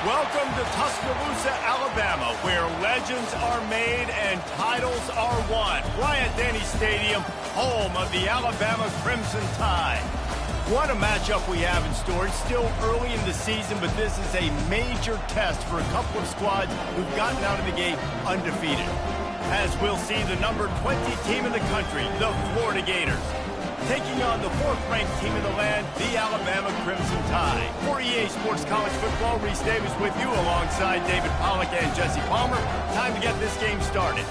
Welcome to Tuscaloosa, Alabama, where legends are made and titles are won. Bryant-Denny Stadium, home of the Alabama Crimson Tide. What a matchup we have in store. It's still early in the season, but this is a major test for a couple of squads who've gotten out of the gate undefeated. As we'll see, the number 20 team in the country, the Florida Gators, taking on the fourth-ranked team in the land, the Alabama Crimson Tide. For EA Sports College Football, Reese Davis with you alongside David Pollack and Jesse Palmer. Time to get this game started.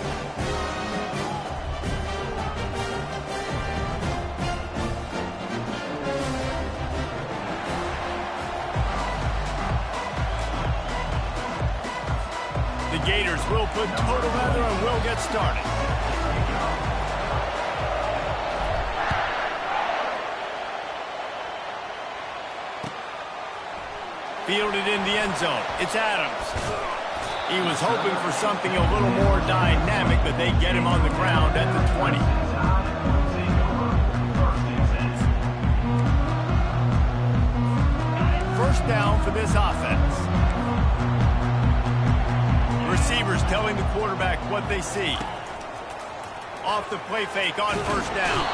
The Gators will put total leather and will get started. Fielded in the end zone. It's Adams. He was hoping for something a little more dynamic, but they get him on the ground at the 20. First down for this offense. Receivers telling the quarterback what they see. Off the play fake on first down.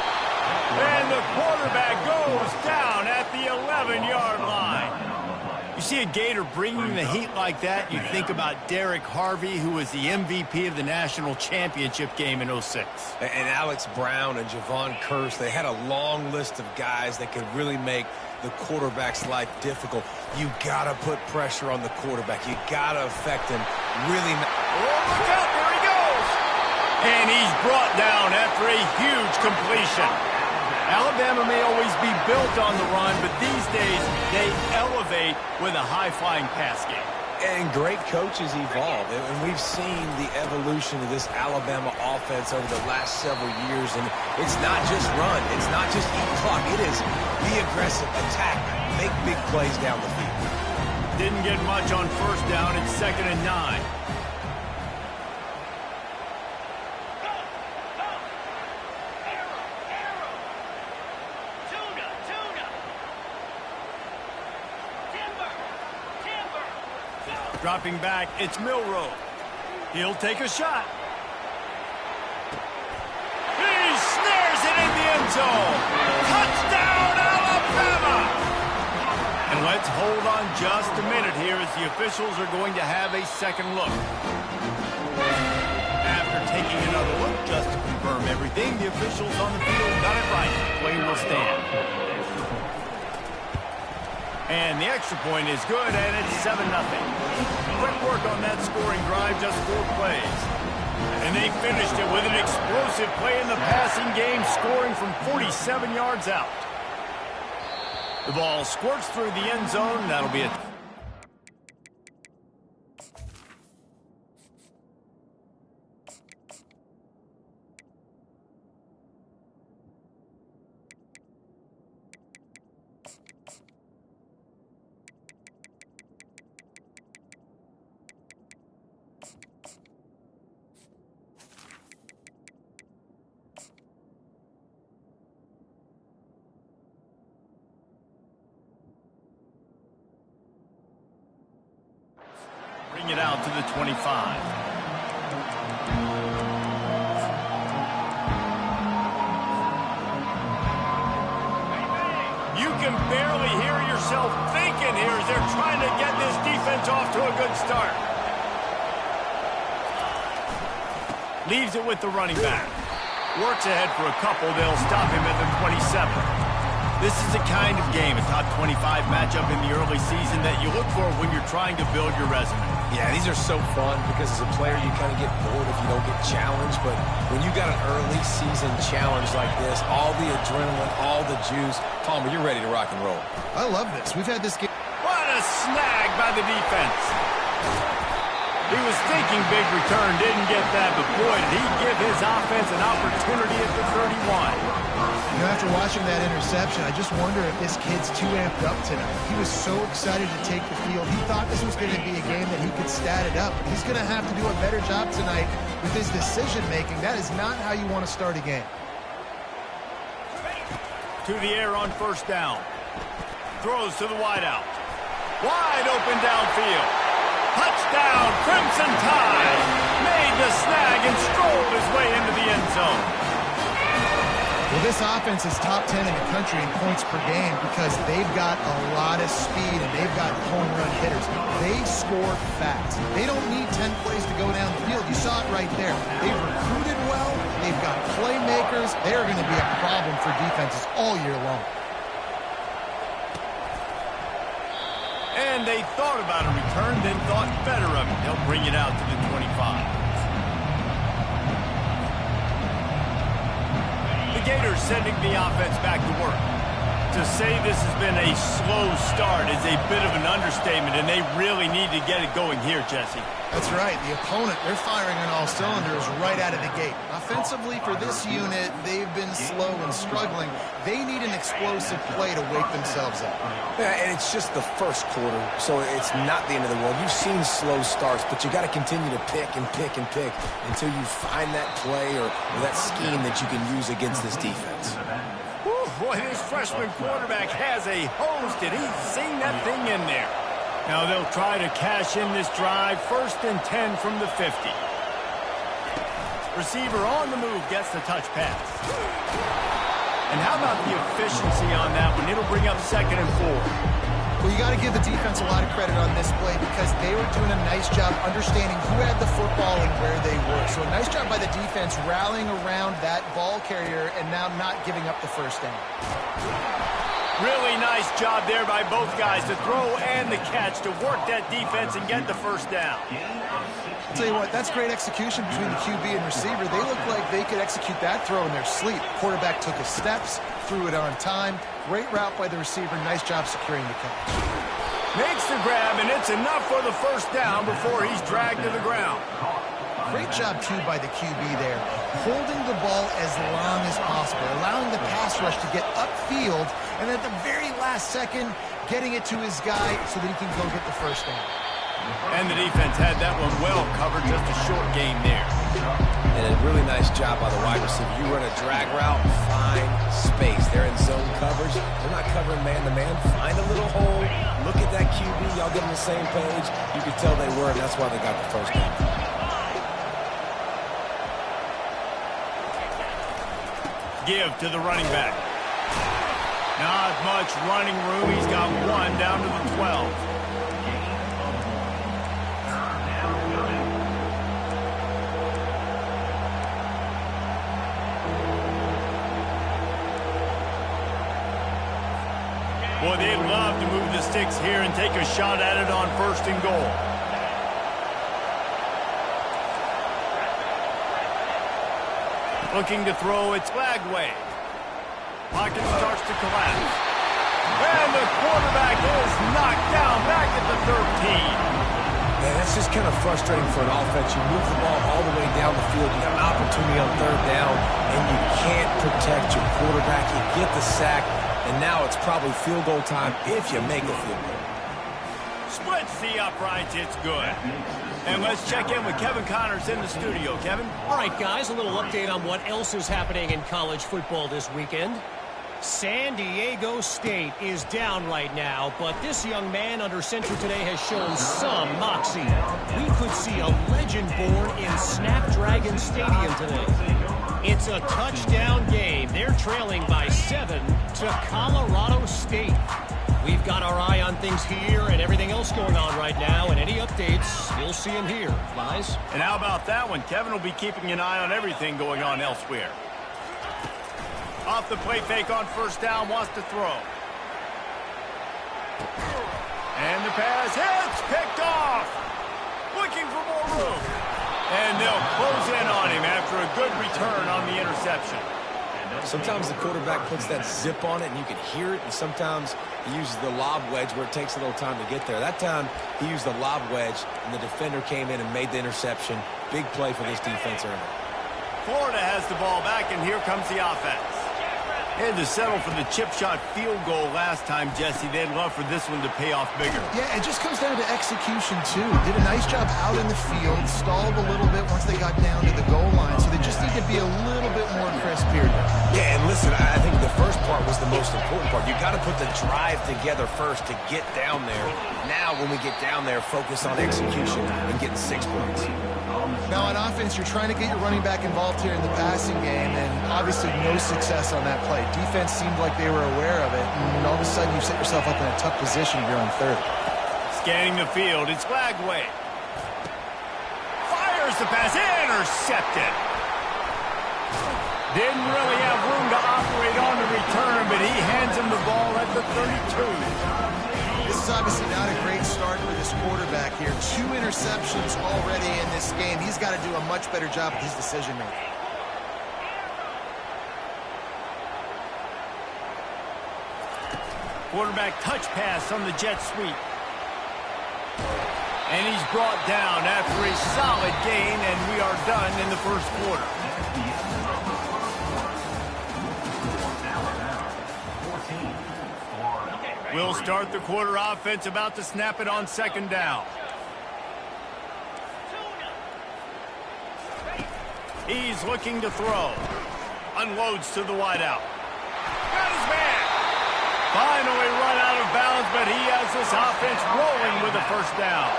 And the quarterback goes down at the 11-yard line. You see a Gator bringing the heat like that, you think about Derek Harvey, who was the MVP of the national championship game in '06. And Alex Brown and Javon Curse, they had a long list of guys that could really make the quarterback's life difficult. You got to put pressure on the quarterback. You got to affect him. Really. Oh, look out, there he goes. And he's brought down after a huge completion. Alabama may always be built on the run, but these days they elevate with a high-flying pass game. And great coaches evolve, and we've seen the evolution of this Alabama offense over the last several years, and it's not just run, it's not just eat clock, it is be aggressive, attack, make big plays down the field. Didn't get much on first down, it's 2nd and 9. Dropping back, it's Milroe. He'll take a shot. He snares it in the end zone. Touchdown, Alabama! And let's hold on just a minute here as the officials are going to have a second look. After taking another look just to confirm everything, the officials on the field got it right. Play will stand. And the extra point is good, and it's 7-0. Quick work on that scoring drive, just 4 plays. And they finished it with an explosive play in the passing game, scoring from 47 yards out. The ball squirts through the end zone, and that'll be it. Bring it out to the 25. You can barely hear yourself thinking here as they're trying to get this defense off to a good start. Leaves it with the running back. Works ahead for a couple. They'll stop him at the 27. This is the kind of game, a top 25 matchup in the early season, that you look for when you're trying to build your resume. Yeah, these are so fun because as a player, you kind of get bored if you don't get challenged. But when you got an early season challenge like this, all the adrenaline, all the juice, Palmer, you're ready to rock and roll. I love this. We've had this game. What a snag by the defense. He was thinking big return, didn't get that, but boy, did he give his offense an opportunity at the 31. You know, after watching that interception, I just wonder if this kid's too amped up tonight. He was so excited to take the field. He thought this was going to be a game that he could stat it up. He's going to have to do a better job tonight with his decision-making. That is not how you want to start a game. To the air on first down. Throws to the wideout. Wide open downfield. Touchdown, Crimson Tide. Made the snag and strolled his way into the end zone. Well, this offense is top 10 in the country in points per game because they've got a lot of speed and they've got home run hitters. They score fast. They don't need 10 plays to go down the field. You saw it right there. They've recruited well. They've got playmakers. They are going to be a problem for defenses all year long. And they thought about a return, then thought better of it. They'll bring it out to the 25. The Gators sending the offense back to work. To say this has been a slow start is a bit of an understatement, and they really need to get it going here, Jesse. That's right. The opponent, they're firing on all cylinders right out of the gate. Offensively, for this unit, they've been slow and struggling. They need an explosive play to wake themselves up. Yeah, and it's just the first quarter, so it's not the end of the world. You've seen slow starts, but you got to continue to pick and pick and pick until you find that play or that scheme that you can use against this defense. Whew, boy, this freshman quarterback has a hose. Did he sing that thing in there? Now they'll try to cash in this drive. 1st and 10 from the 50. Receiver on the move gets the touch pass. And how about the efficiency on that one? It'll bring up 2nd and 4. Well, you got to give the defense a lot of credit on this play because they were doing a nice job understanding who had the football and where they were. So a nice job by the defense rallying around that ball carrier and now not giving up the first down. Really nice job there by both guys to throw and the catch to work that defense and get the first down. I'll tell you what, that's great execution between the QB and receiver. They look like they could execute that throw in their sleep. Quarterback took his steps, threw it on time. Great route by the receiver. Nice job securing the catch. Makes the grab, and it's enough for the first down before he's dragged to the ground. Great job, too, by the QB there. Holding the ball as long as possible, allowing the pass rush to get upfield, and at the very last second, getting it to his guy so that he can go get the first down. And the defense had that one well covered, just a short gain there. And a really nice job by the wide receiver. You run a drag route, find space. They're in zone coverage. They're not covering man-to-man. Find a little hole. Look at that QB. Y'all get on the same page. You could tell they were, and that's why they got the first down. Give to the running back. Not much running room. He's got one down to the 12. Boy, they'd love to move the sticks here and take a shot at it on 1st and goal. Looking to throw, it's Flagway. Pocket starts to collapse. And the quarterback is knocked down back at the 13. Man, that's just kind of frustrating for an offense. You move the ball all the way down the field. You got an opportunity on 3rd down, and you can't protect your quarterback. You get the sack, and now it's probably field goal time if you make a field goal. Splits the uprights, it's good. And let's check in with Kevin Connors in the studio. Kevin? All right, guys, a little update on what else is happening in college football this weekend. San Diego State is down right now, but this young man under center today has shown some moxie. We could see a legend born in Snapdragon Stadium today. It's a touchdown game. They're trailing by 7 to Colorado State. We've got our eye on things here and everything else going on right now, and any updates, you'll see them here. Lies? And how about that one? Kevin will be keeping an eye on everything going on elsewhere. off the play fake on first down, wants to throw. And the pass hits, picked off. Looking for more room. And they'll close in on him after a good return on the interception. Sometimes the quarterback puts that zip on it and you can hear it, and sometimes he uses the lob wedge where it takes a little time to get there. That time he used the lob wedge and the defender came in and made the interception. Big play for this defense early. Florida has the ball back, and here comes the offense. Had to settle for the chip shot field goal last time, Jesse. They'd love for this one to pay off bigger. Yeah, it just comes down to execution, too. Did a nice job out in the field, stalled a little bit once they got down to the goal line, so they just need to be a little bit more crisp here. Yeah, and listen, I think the first part was the most important part. You got to put the drive together first to get down there. Now, when we get down there, focus on execution and getting 6 points. Now, on offense, you're trying to get your running back involved here in the passing game, and obviously no success on that play. Defense seemed like they were aware of it, and all of a sudden you set yourself up in a tough position here on third. Scanning the field, it's Glagway. Fires the pass, intercepted. Didn't really have room to operate on the return, but he hands him the ball at the 32. This is obviously not a great start for this quarterback here. 2 interceptions already in this game. He's got to do a much better job with his decision-making. Quarterback touch pass on the jet sweep. And he's brought down after a solid gain, and we are done in the first quarter. We'll start the quarter offense, about to snap it on second down. He's looking to throw. Unloads to the wideout. Got his man. Finally run out of bounds, but he has this offense rolling with a first down.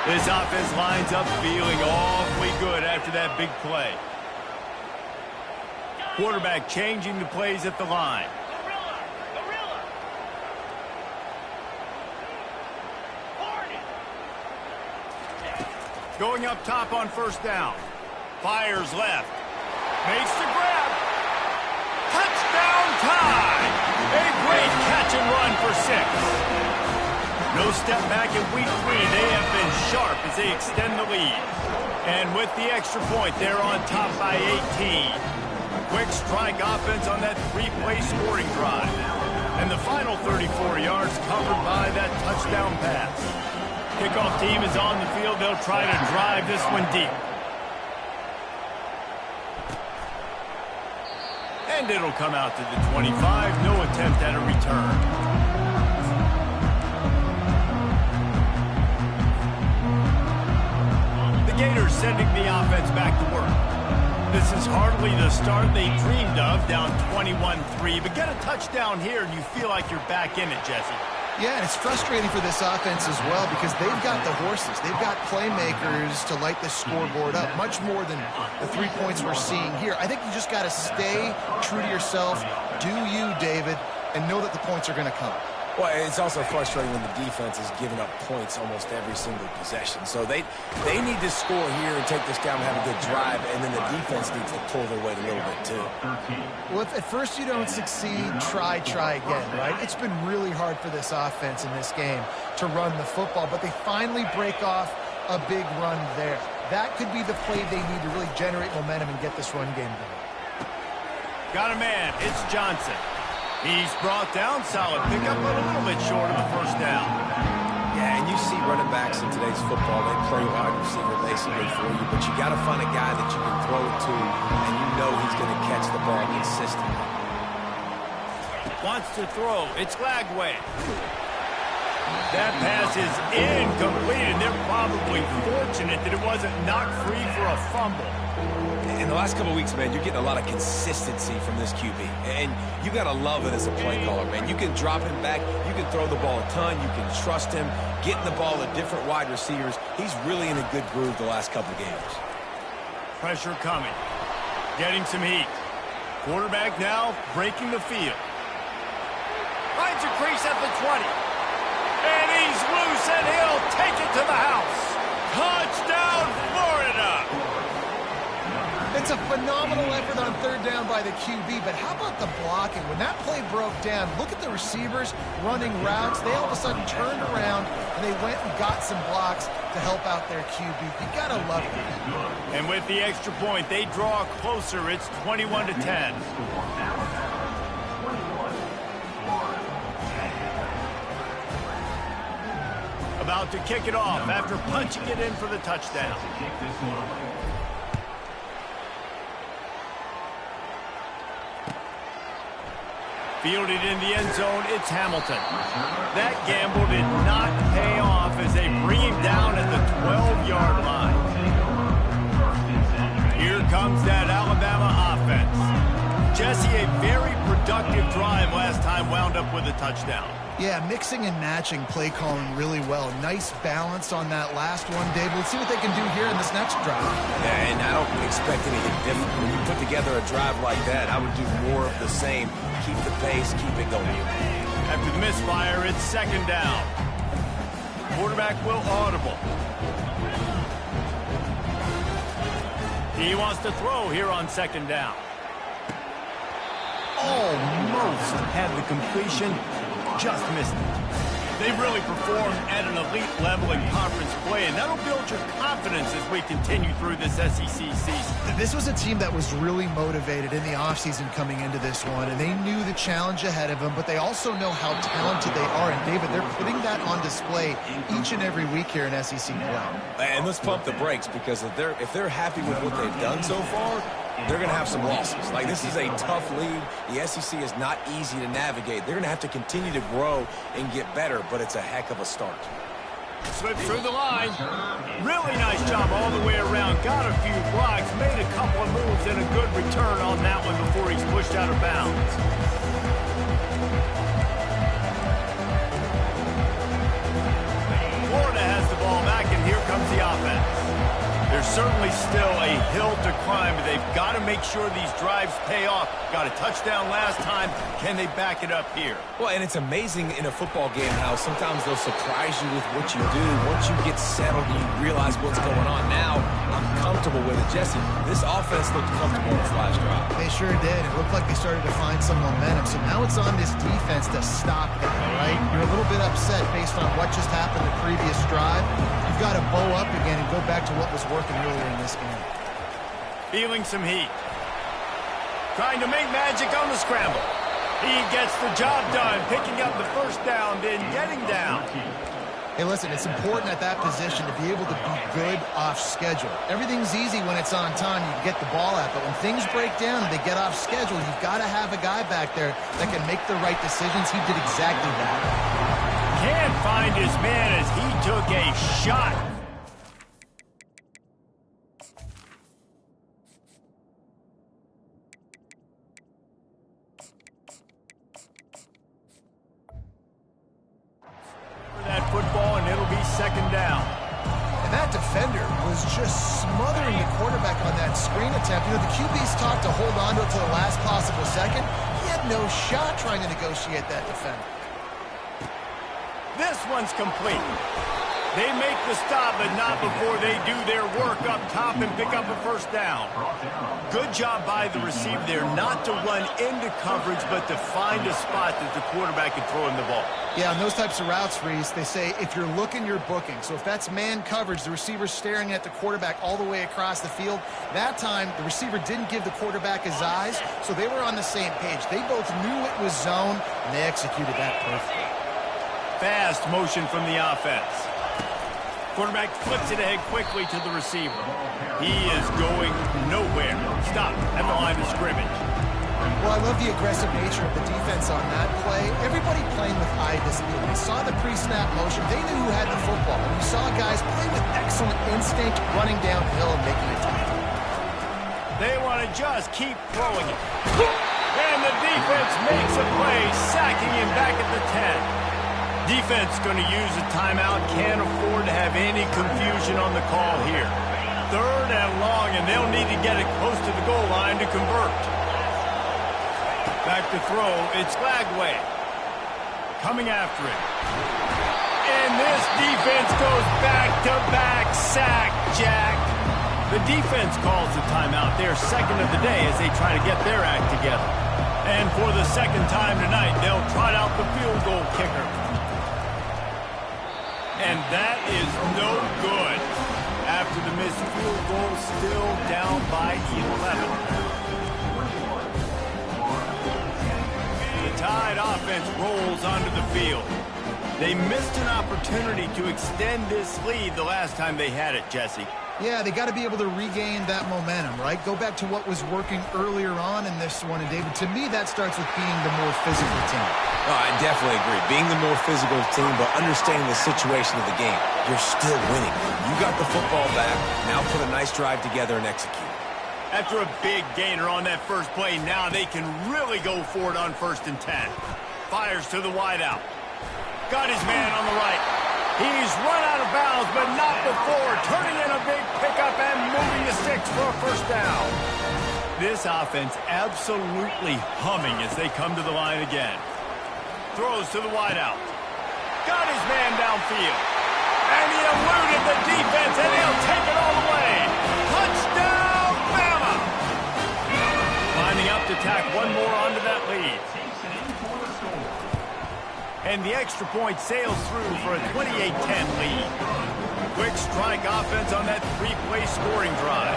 This offense lines up feeling awfully good after that big play. Quarterback changing the plays at the line. Going up top on first down. Fires left. Makes the grab. Touchdown tie. A great catch and run for 6. No step back in week 3. They have been sharp as they extend the lead. And with the extra point, they're on top by 18. Quick strike offense on that 3-play scoring drive. And the final 34 yards covered by that touchdown pass. Kickoff team is on the field. They'll try to drive this one deep. And it'll come out to the 25. No attempt at a return. The Gators sending the offense back to work. This is hardly the start they dreamed of, down 21-3. But get a touchdown here and you feel like you're back in it, Jesse. Yeah, and it's frustrating for this offense as well because they've got the horses. They've got playmakers to light this scoreboard up, much more than the 3 points we're seeing here. I think you just got to stay true to yourself, do you, David, and know that the points are going to come. Well, it's also frustrating when the defense is giving up points almost every single possession. So they need to score here and take this down and have a good drive, and then the defense needs to pull their weight a little bit too. Well, if at first you don't succeed, try again, right? It's been really hard for this offense in this game to run the football, but they finally break off a big run there. That could be the play they need to really generate momentum and get this run game going. Got a man. It's Johnson. He's brought down, solid pickup, but a little bit short of the first down. Yeah, and you see running backs in today's football, they play wide receiver basically for you, but you got to find a guy that you can throw it to, and you know he's going to catch the ball consistently. Wants to throw. It's Glagway. That pass is incomplete, and they're probably fortunate that it wasn't knocked free for a fumble. In the last couple of weeks, man, you're getting a lot of consistency from this QB. And you got to love it as a play caller, man. You can drop him back. You can throw the ball a ton. You can trust him, getting the ball to different wide receivers. He's really in a good groove the last couple of games. Pressure coming. Getting some heat. Quarterback now breaking the field. Finds a crease at the 20. And he's loose, and he'll take it to the house. Touchdown, Florida! It's a phenomenal effort on third down by the QB, but how about the blocking? When that play broke down, look at the receivers running routes. They all of a sudden turned around, and they went and got some blocks to help out their QB. You got to love it. And with the extra point, they draw closer. It's 21-10. About to kick it off after punching it in for the touchdown. Fielded in the end zone, it's Hamilton. That gamble did not pay off as they bring him down at the 12-yard line. Here comes that Alabama offense. Jesse, a very productive drive last time wound up with a touchdown. Yeah, mixing and matching play calling really well. Nice balance on that last one, Dave. Let's see what they can do here in this next drive. Yeah, and I don't expect anything different. When you put together a drive like that, I would do more of the same. Keep the pace, keep it going. After the misfire, it's second down. Quarterback will audible. He wants to throw here on second down. Almost had the completion, just missed it. They really performed at an elite level in conference play, and that'll build your confidence as we continue through this SEC season. This was a team that was really motivated in the offseason coming into this one, and they knew the challenge ahead of them, but they also know how talented they are. And, David, they're putting that on display each and every week here in SEC play. And let's pump the brakes, because if they're happy with what they've done so far, they're going to have some losses. Like, this is a tough league. The SEC is not easy to navigate. They're going to have to continue to grow and get better, but it's a heck of a start. Slipped through the line. Really nice job all the way around. Got a few blocks, made a couple of moves, and a good return on that one before he's pushed out of bounds. Florida has the ball back, and here comes the offense. There's certainly still a hill to climb, but they've got to make sure these drives pay off. Got a touchdown last time. Can they back it up here? Well, and it's amazing in a football game how sometimes they'll surprise you with what you do. Once you get settled and you realize what's going on now, I'm comfortable with it. Jesse, this offense looked comfortable in this last drive. They sure did. It looked like they started to find some momentum. So now it's on this defense to stop that, all right? You're a little bit upset based on what just happened the previous drive. You've got to bow up again and go back to what was working earlier in this game. Feeling some heat. Trying to make magic on the scramble. He gets the job done, picking up the first down, then getting down. Hey, listen, it's important at that position to be able to be good off schedule. Everything's easy when it's on time. You can get the ball out, but when things break down and they get off schedule, you've got to have a guy back there that can make the right decisions. He did exactly that. Can't find his man as he took a shot. That football, and it'll be second down. And that defender was just smothering the quarterback on that screen attempt. You know, the QB's taught to hold on to it to the last possible second. He had no shot trying to negotiate that defender. This one's complete. They make the stop, but not before they do their work up top and pick up a first down. Good job by the receiver there not to run into coverage, but to find a spot that the quarterback can throw him the ball. Yeah, on those types of routes, Reese, they say if you're looking, you're booking. So if that's man coverage, the receiver's staring at the quarterback all the way across the field. That time, the receiver didn't give the quarterback his eyes, so they were on the same page. They both knew it was zone, and they executed that perfectly. Fast motion from the offense. Quarterback flips it ahead quickly to the receiver. He is going nowhere. Stop at the line of scrimmage. Well, I love the aggressive nature of the defense on that play. Everybody playing with eye discipline. They saw the pre-snap motion. They knew who had the football. And you saw guys play with excellent instinct, running downhill and making a tackle. They want to just keep throwing it. And the defense makes a play, sacking him back at the 10. Defense going to use a timeout. Can't afford to have any confusion on the call here. Third and long, and they'll need to get it close to the goal line to convert. Back to throw, it's Lagway. Coming after it. And this defense goes back-to-back sack, Jack. The defense calls the timeout. They're second of the day as they try to get their act together. And for the second time tonight, they'll trot out the field goal kicker. And that is no good. After the missed field goal, still down by 11. The Tide offense rolls onto the field. They missed an opportunity to extend this lead the last time they had it, Jesse. Yeah, they got to be able to regain that momentum, right? Go back to what was working earlier on in this one. And, David, to me, that starts with being the more physical team. Oh, I definitely agree. Being the more physical team, but understanding the situation of the game. You're still winning. You got the football back. Now put a nice drive together and execute. After a big gainer on that first play, now they can really go for it on 1st and 10. Fires to the wideout. Got his man on the right. He's run out of bounds, but not before turning in a big pickup and moving the sticks for a 1st down. This offense absolutely humming as they come to the line again. Throws to the wideout. Got his man downfield. And he eluded the defense, and he'll take it all the way. Touchdown, Bama! Lining up to tack one more onto that lead. And the extra point sails through for a 28-10 lead. Quick strike offense on that 3-play scoring drive.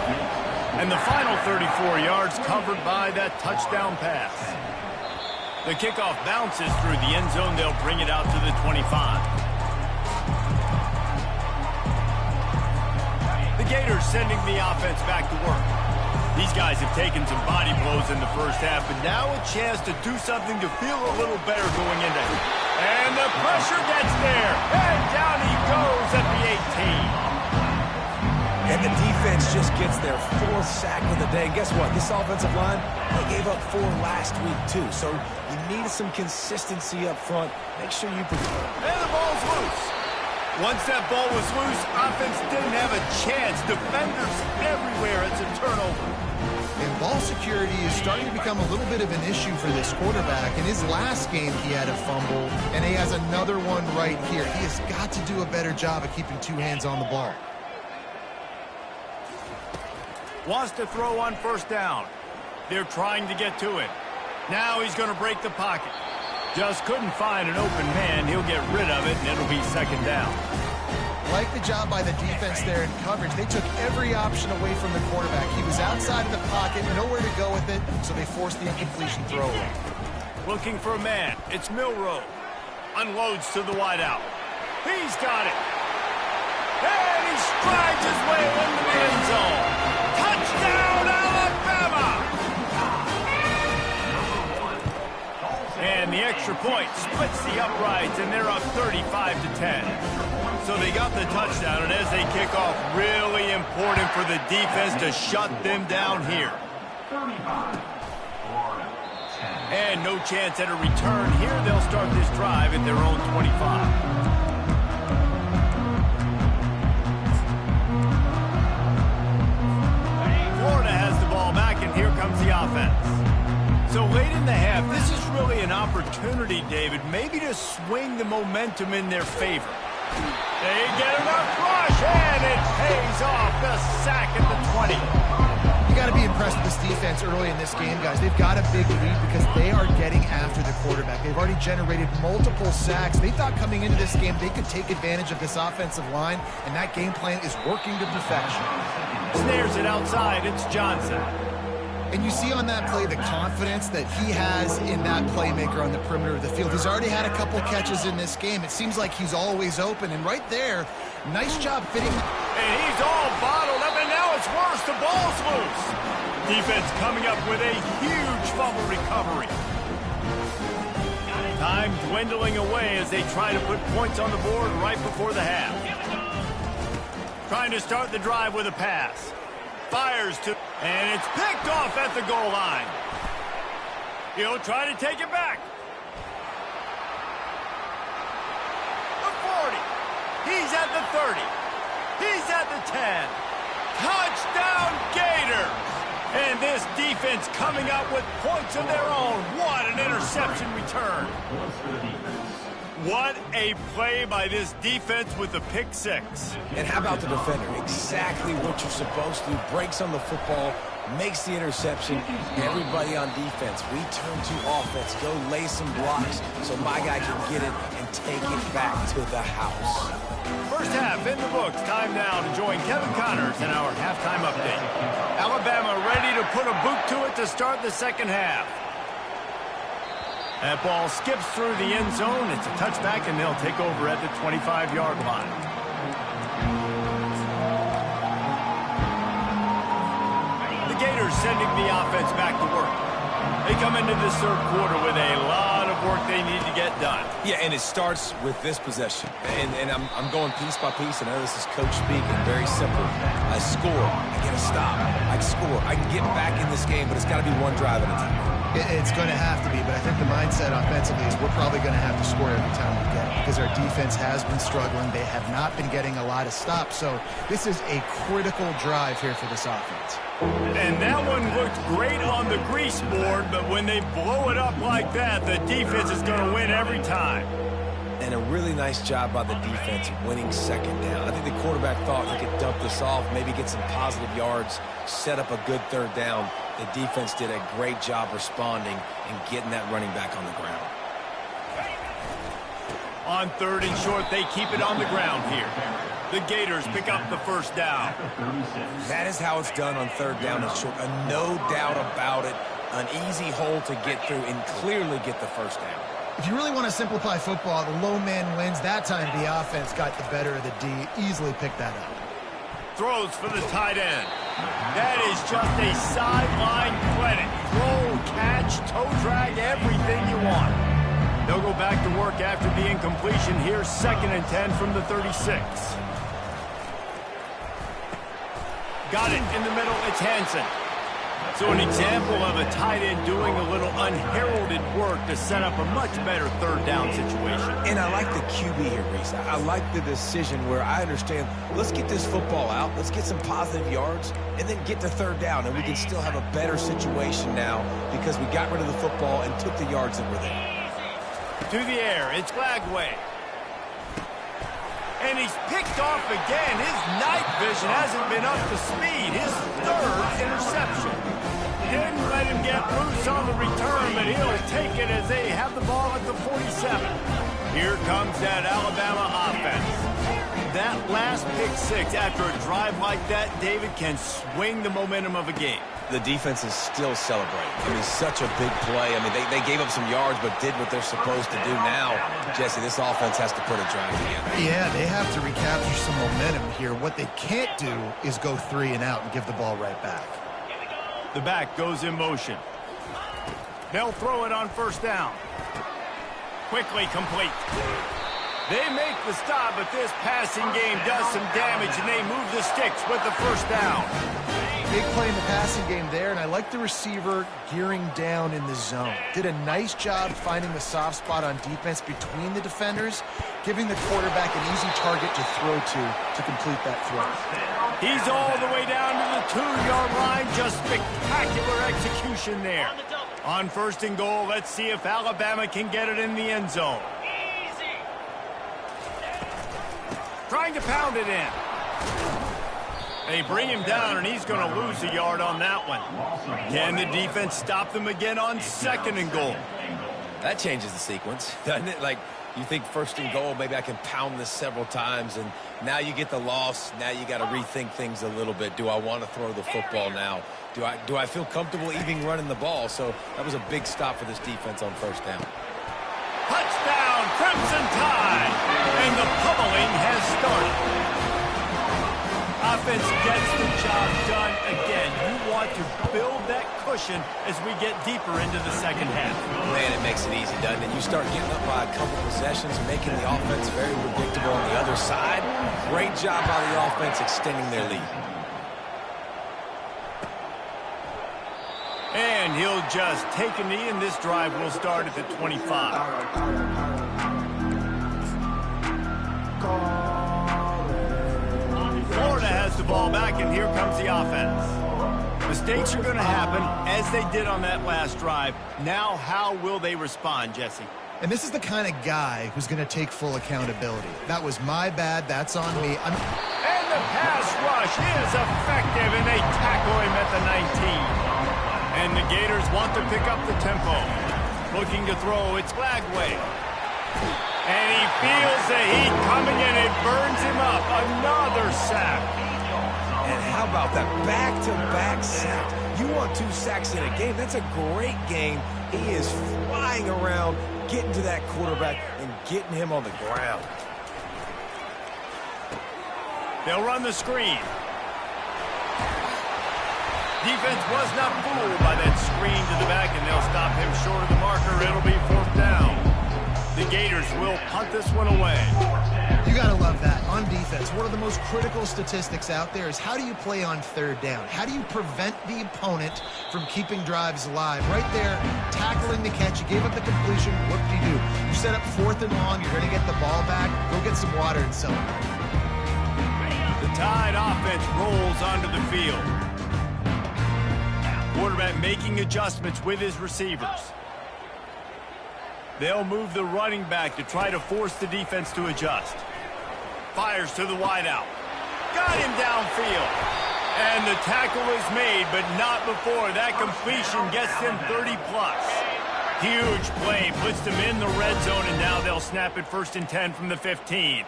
And the final 34 yards covered by that touchdown pass. The kickoff bounces through the end zone. They'll bring it out to the 25. The Gators sending the offense back to work. These guys have taken some body blows in the first half, but now a chance to do something to feel a little better going into it. And the pressure gets there. And down he goes at the 18. And the defense just gets their 4th sack of the day. And guess what? This offensive line, they gave up 4 last week, too. So you need some consistency up front. Make sure you prepare. And the ball's loose. Once that ball was loose, offense didn't have a chance. Defenders everywhere. It's a turnover. And ball security is starting to become a little bit of an issue for this quarterback. In his last game, he had a fumble, and he has another one right here. He has got to do a better job of keeping 2 hands on the ball. Wants to throw on 1st down. They're trying to get to it. Now he's going to break the pocket. Just couldn't find an open man. He'll get rid of it, and it'll be 2nd down. Like the job by the defense there in coverage. They took every option away from the quarterback. He was outside of the pocket, nowhere to go with it, so they forced the incompletion throw away. Looking for a man. It's Milroe. Unloads to the wideout. He's got it. And he strides his way into the end zone. Touchdown, Alabama! And the extra point splits the uprights, and they're up 35-10. So they got the touchdown, and as they kick off, really important for the defense to shut them down here. And no chance at a return here. They'll start this drive at their own 25. Florida has the ball back, and here comes the offense. So late in the half, this is really an opportunity, David, maybe to swing the momentum in their favor. They get enough rush, and it pays off. The sack at the 20. You got to be impressed with this defense early in this game, guys. They've got a big lead because they are getting after the quarterback. They've already generated multiple sacks. They thought coming into this game they could take advantage of this offensive line, and that game plan is working to perfection. Snares it outside. It's Johnson. And you see on that play the confidence that he has in that playmaker on the perimeter of the field. He's already had a couple catches in this game. It seems like he's always open. And right there, nice job fitting. And he's all bottled up, and now it's worse. The ball's loose. Defense coming up with a huge fumble recovery. Time dwindling away as they try to put points on the board right before the half. Trying to start the drive with a pass. Fires to, and it's picked off at the goal line. He'll try to take it back. The 40. He's at the 30. He's at the 10. Touchdown Gators. And this defense coming up with points of their own. What an interception return. What a play by this defense with the pick six. And how about the defender? Exactly what you're supposed to do. Breaks on the football, makes the interception. Everybody on defense, we turn to offense. Go lay some blocks so my guy can get it and take it back to the house. First half in the books. Time now to join Kevin Connors in our halftime update. Alabama ready to put a boot to it to start the second half. That ball skips through the end zone. It's a touchback, and they'll take over at the 25-yard line. The Gators sending the offense back to work. They come into this third quarter with a lot of work they need to get done. Yeah, and it starts with this possession. And I'm going piece by piece. I know this is coach speaking. Very simple. I score. I get a stop. I score. I can get back in this game, but it's got to be one drive at a time. It's going to have to be, but I think the mindset offensively is we're probably going to have to score every time we get it because our defense has been struggling. They have not been getting a lot of stops, so this is a critical drive here for this offense. And that one looked great on the grease board, but when they blow it up like that, the defense is going to win every time. And a really nice job by the defense winning second down. I think the quarterback thought he could dump this off, maybe get some positive yards, set up a good third down. The defense did a great job responding and getting that running back on the ground. On third and short, they keep it on the ground here. The Gators pick up the first down. That is how it's done on third down and short. No doubt about it. An easy hole to get through and clearly get the first down. If you really want to simplify football, the low man wins. That time the offense got the better of the D. Easily picked that up. Throws for the tight end. That is just a sideline credit. Throw, catch, toe drag, everything you want. They'll go back to work after the incompletion here. 2nd and 10 from the 36. Got it in the middle. It's Hansen. So an example of a tight end doing a little unheralded work to set up a much better third down situation. And I like the QB here, Reese. I like the decision where I understand, let's get this football out, let's get some positive yards, and then get to third down, and we can still have a better situation now because we got rid of the football and took the yards that were there. To the air, it's Glagway. And he's picked off again. His night vision hasn't been up to speed. His third interception. Didn't let him get loose on the return, but he'll take it as they have the ball at the 47. Here comes that Alabama offense. That last pick six after a drive like that, David, can swing the momentum of a game. The defense is still celebrating. I mean, such a big play. I mean, they gave up some yards but did what they're supposed to do. Now, Jesse, this offense has to put a drive together. Yeah, they have to recapture some momentum here. What they can't do is go 3 and out and give the ball right back. The back goes in motion. They'll throw it on first down. Quickly complete. They make the stop, but this passing game does some damage, and they move the sticks with the first down. Big play in the passing game there, and I like the receiver gearing down in the zone. Did a nice job finding the soft spot on defense between the defenders, giving the quarterback an easy target to throw to complete that throw. He's all the way down to the 2-yard line. Just spectacular execution there. On first and goal, let's see if Alabama can get it in the end zone. Trying to pound it in. They bring him down, and he's going to lose a yard on that one. Can the defense stop them again on 2nd and goal? That changes the sequence, doesn't it? Like, you think first and goal, maybe I can pound this several times, and now you get the loss. Now you got to rethink things a little bit. Do I want to throw the football now? Do I feel comfortable even running the ball? So that was a big stop for this defense on first down. Touchdown, Crimson Tide! And the pummeling has started. Offense gets the job done again. You want to build that cushion as we get deeper into the second half. Man, it makes it easy, doesn't it? You start getting up by a couple possessions, making the offense very predictable on the other side. Great job by the offense extending their lead. And he'll just take a knee, and this drive will start at the 25. Florida has the ball back, and here comes the offense. Mistakes are going to happen, as they did on that last drive. Now, how will they respond, Jesse? And this is the kind of guy who's going to take full accountability. That was my bad. That's on me. And the pass rush is effective, and they tackle him at the 19. And the Gators want to pick up the tempo. Looking to throw, it's Flagway. And he feels the heat coming in. It burns him up. Another sack. And how about that back-to-back sack? You want 2 sacks in a game. That's a great game. He is flying around, getting to that quarterback and getting him on the ground. They'll run the screen. Defense was not fooled by that screen to the back, and they'll stop him short of the marker. It'll be 4th down. The Gators will punt this one away. You got to love that. On defense, one of the most critical statistics out there is how do you play on 3rd down? How do you prevent the opponent from keeping drives alive? Right there, tackling the catch. You gave up the completion. What do? You set up 4th and long. You're going to get the ball back. Go get some water and celebrate. The Tide offense rolls onto the field. Quarterback making adjustments with his receivers. They'll move the running back to try to force the defense to adjust. Fires to the wideout. Got him downfield. And the tackle is made, but not before. That completion gets them 30-plus. Huge play, puts them in the red zone, and now they'll snap it 1st and 10 from the 15.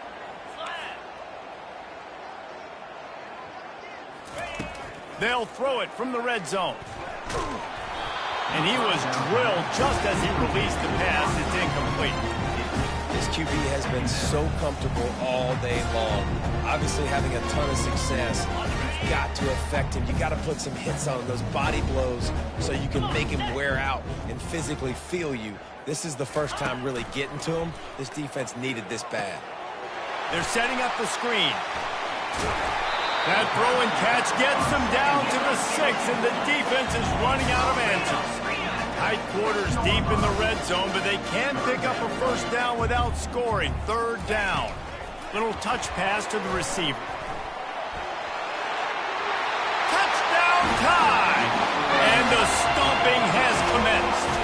They'll throw it from the red zone. And he was drilled just as he released the pass. It's incomplete. This QB has been so comfortable all day long. Obviously having a ton of success. You've got to affect him. You got to put some hits on him, those body blows, so you can make him wear out and physically feel you. This is the first time really getting to him. This defense needed this bad. They're setting up the screen. That throw and catch gets them down to the 6, and the defense is running out of answers. Tight quarters deep in the red zone, but they can pick up a 1st down without scoring. 3rd down. Little touch pass to the receiver. Touchdown Tide! And the stomping has commenced.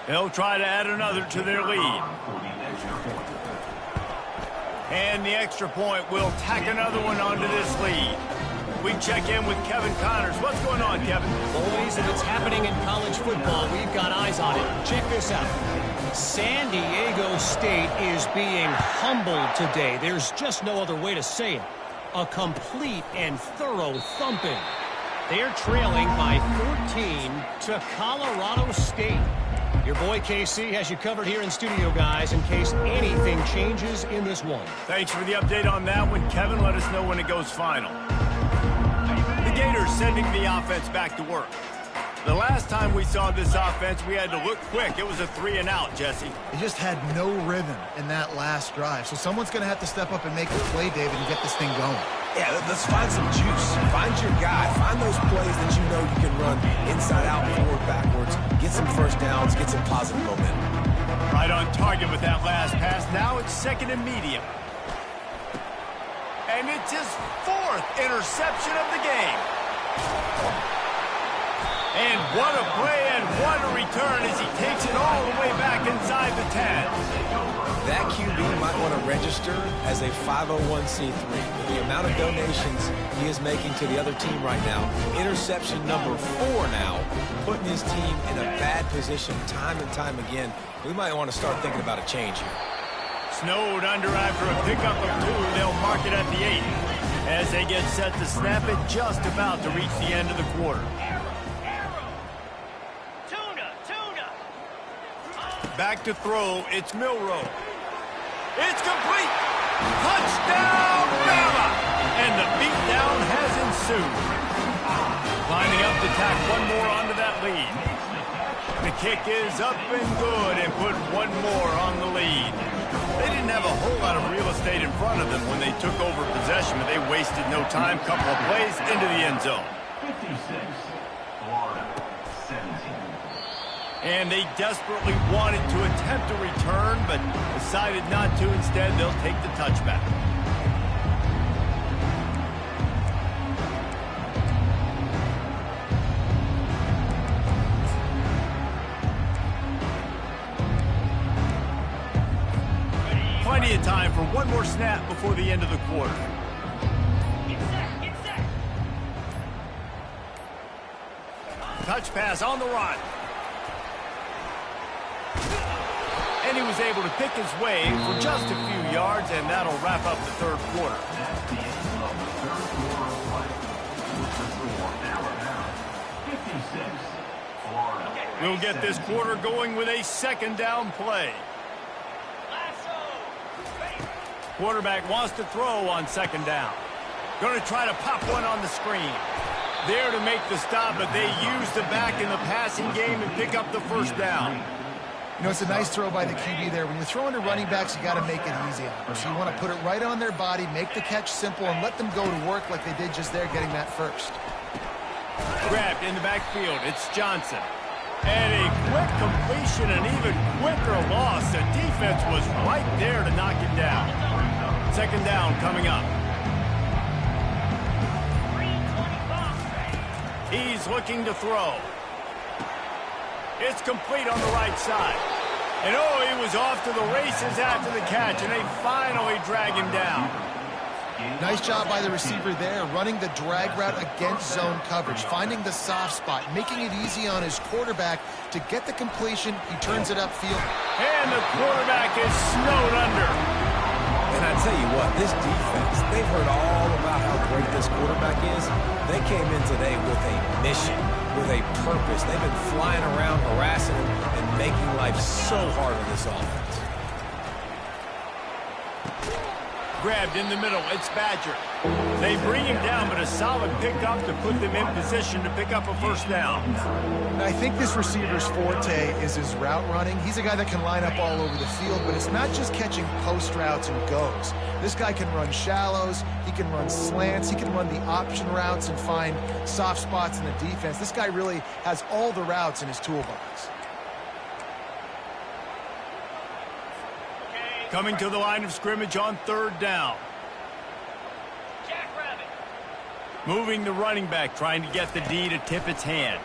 They'll try to add another to their lead. And the extra point will tack another one onto this lead. We check in with Kevin Connors. What's going on, Kevin? Always, if it's happening in college football, we've got eyes on it. Check this out. San Diego State is being humbled today. There's just no other way to say it. A complete and thorough thumping. They're trailing by 14 to Colorado State. Your boy KC has you covered here in studio, guys, in case anything changes in this one. Thanks for the update on that one, Kevin. Let us know when it goes final. The Gators sending the offense back to work. The last time we saw this offense, we had to look quick. It was a 3-and-out, Jesse. They just had no rhythm in that last drive. So someone's going to have to step up and make a play, David, and get this thing going. Yeah, let's find some juice. Find your guy. Find those plays that you know you can run inside out, forward, backwards. Get some 1st downs. Get some positive momentum. Right on target with that last pass. Now it's 2nd and medium. And it's his 4th interception of the game. And what a play and what a return as he takes it all the way back inside the 10. That QB might want to register as a 501c3. With the amount of donations he is making to the other team right now, interception number 4 now, putting his team in a bad position time and time again. We might want to start thinking about a change here. Snowed under after a pickup of 2. They'll mark it at the 8 as they get set to snap it just about to reach the end of the quarter. Back to throw, it's Milroe. It's complete! Touchdown, Bama! And the beatdown has ensued. Climbing up to tack one more onto that lead. The kick is up and good and put one more on the lead. They didn't have a whole lot of real estate in front of them when they took over possession, but they wasted no time. Couple of plays into the end zone. 56, Florida, 17. And they desperately wanted to attempt a return, but decided not to. Instead, they'll take the touchback. Plenty of time for one more snap before the end of the quarter. Touch pass on the run. And he was able to pick his way for just a few yards, and that'll wrap up the third quarter. We'll get this quarter going with a second down play. Quarterback wants to throw on second down. Going to try to pop one on the screen. There to make the stop, but they use the back in the passing game and pick up the first down. You know, it's a nice throw by the QB there. When you're throwing to running backs, you got to make it easy on them. So you want to put it right on their body, make the catch simple, and let them go to work like they did just there, getting that first. Grabbed in the backfield. It's Johnson. And a quick completion, an even quicker loss. The defense was right there to knock him down. Second down coming up. He's looking to throw. It's complete on the right side. And oh, he was off to the races after the catch, and they finally drag him down. Nice job by the receiver there, running the drag route against zone coverage, finding the soft spot, making it easy on his quarterback to get the completion. He turns it upfield. And the quarterback is snowed under. And I tell you what, this defense, they've heard all about how great this quarterback is. They came in today with a mission, with a purpose. They've been flying around, harassing him, and making life so hard on this offense. Grabbed in the middle, it's Badger. They bring him down, but a solid pickup to put them in position to pick up a first down. And I think this receiver's forte is his route running. He's a guy that can line up all over the field, but it's not just catching post routes and goes. This guy can run shallows, he can run slants, he can run the option routes and find soft spots in the defense. This guy really has all the routes in his toolbox. Coming to the line of scrimmage on third down. Moving the running back, trying to get the D to tip its hand.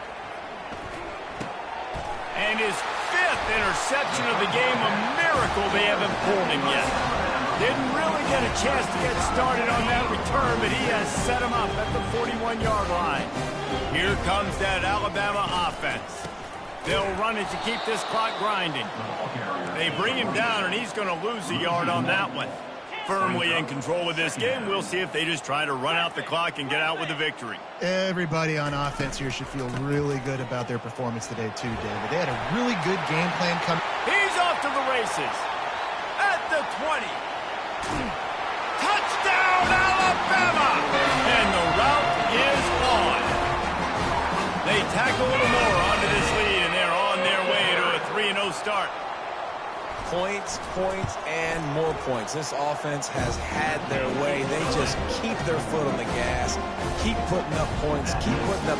And his fifth interception of the game, a miracle they haven't pulled him yet. Didn't really get a chance to get started on that return, but he has set him up at the 41-yard line. Here comes that Alabama offense. They'll run it to keep this clock grinding. They bring him down, and he's going to lose a yard on that one. Firmly in control of this game. We'll see if they just try to run out the clock and get out with a victory. Everybody on offense here should feel really good about their performance today, too, David. They had a really good game plan coming. He's off to the races. At the 20. Touchdown, Alabama! And the route is on. They tack a little more onto this lead, and they're on their way to a 3-0 start. Points, points, and more points. This offense has had their way. They just keep their foot on the gas, keep putting up points, keep putting up